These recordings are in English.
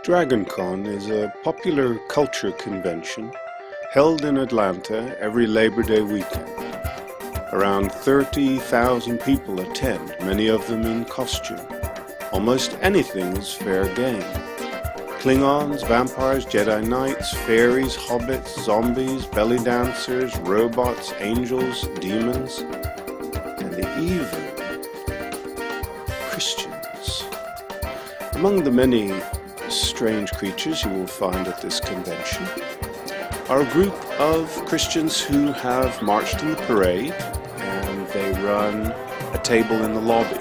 DragonCon is a popular culture convention held in Atlanta every Labor Day weekend. Around 30,000 people attend, many of them in costume. Almost anything is fair game. Klingons, vampires, Jedi Knights, fairies, hobbits, zombies, belly dancers, robots, angels, demons, and even Christians. Among the many strange creatures you will find at this convention are a group of Christians who have marched in the parade, and they run a table in the lobby.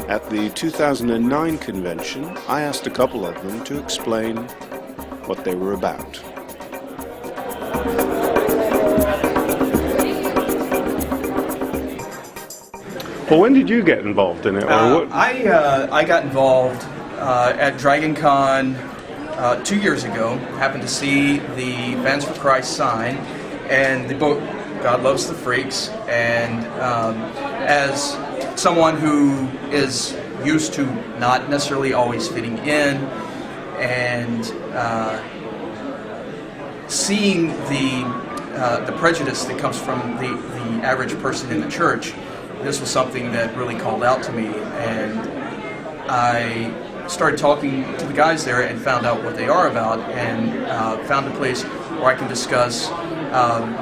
At the 2009 convention, I asked a couple of them to explain what they were about. Well, when did you get involved in it? I got involved at DragonCon 2 years ago. Happened to see the Fans for Christ sign and the book God Loves the Freaks, and as someone who is used to not necessarily always fitting in and seeing the prejudice that comes from the average person in the church, this was something that really called out to me, and I started talking to the guys there and found out what they are about, and found a place where I can discuss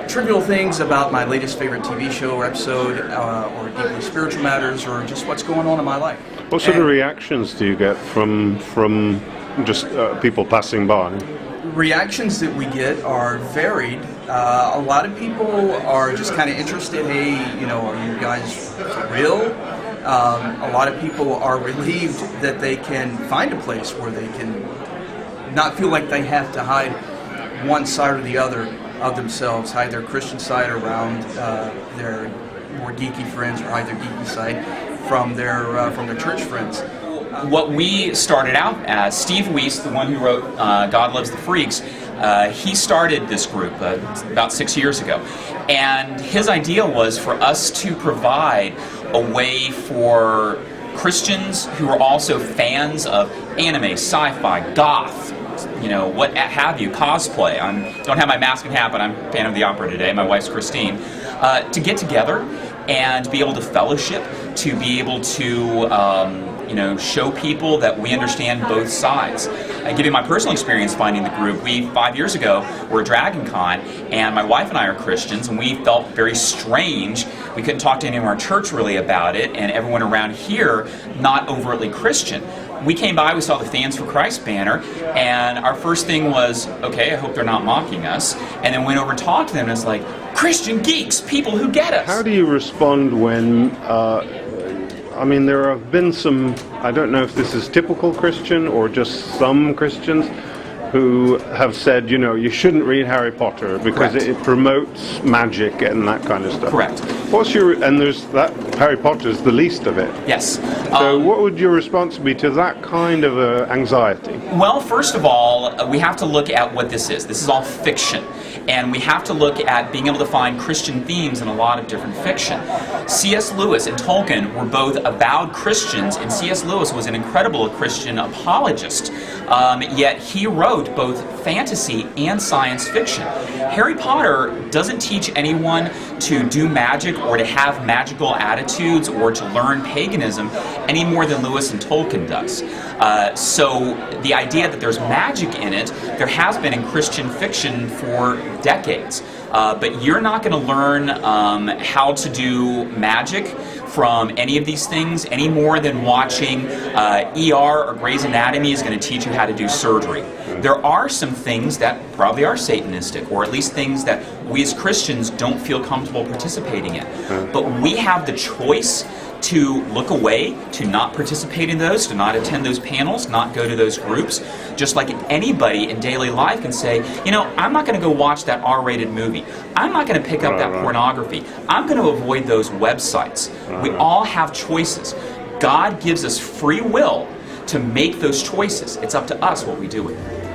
trivial things about my latest favorite TV show or episode, or deeply spiritual matters, or just what's going on in my life. What sort of reactions do you get from just people passing by? Reactions that we get are varied. A lot of people are just kind of interested. Hey, are you guys for real? A lot of people are relieved that they can find a place where they can not feel like they have to hide one side or the other of themselves, hide their Christian side around their more geeky friends, or hide their geeky side from their church friends. What we started out as, Steve Weiss, the one who wrote God Loves the Freaks, he started this group about 6 years ago. And his idea was for us to provide a way for Christians who are also fans of anime, sci-fi, goth, what have you, cosplay. I don't have my mask and hat, but I'm a fan of the opera today. My wife's Christine. To get together and be able to fellowship, to be able to show people that we understand both sides. I give you my personal experience finding the group. 5 years ago, were at DragonCon, and my wife and I are Christians, and we felt very strange. We couldn't talk to anyone in our church really about it, and everyone around here not overtly Christian. We came by, we saw the Fans for Christ banner, and our first thing was, okay, I hope they're not mocking us, and then went over and talked to them, and it's like, Christian geeks, people who get us. How do you respond when, there have been some, I don't know if this is typical Christian or just some Christians who have said, you shouldn't read Harry Potter because it promotes magic and that kind of stuff. Correct. And there's that, Harry Potter is the least of it. Yes. So what would your response be to that kind of anxiety? Well, first of all, we have to look at what this is. This is all fiction. And we have to look at being able to find Christian themes in a lot of different fiction. C.S. Lewis and Tolkien were both avowed Christians, and C.S. Lewis was an incredible Christian apologist. Yet he wrote both fantasy and science fiction. Harry Potter doesn't teach anyone to do magic or to have magical attitudes or to learn paganism any more than Lewis and Tolkien does. So the idea that there's magic in it, there has been in Christian fiction for decades. But you're not going to learn how to do magic from any of these things any more than watching ER or Grey's Anatomy is going to teach you how to do surgery. There are some things that probably are Satanistic, or at least things that we as Christians don't feel comfortable participating in. But we have the choice to look away, to not participate in those, to not attend those panels, not go to those groups. Just like anybody in daily life can say, I'm not going to go watch that R-rated movie. I'm not going to pick up that pornography. I'm going to avoid those websites. We all have choices. God gives us free will to make those choices. It's up to us what we do with it.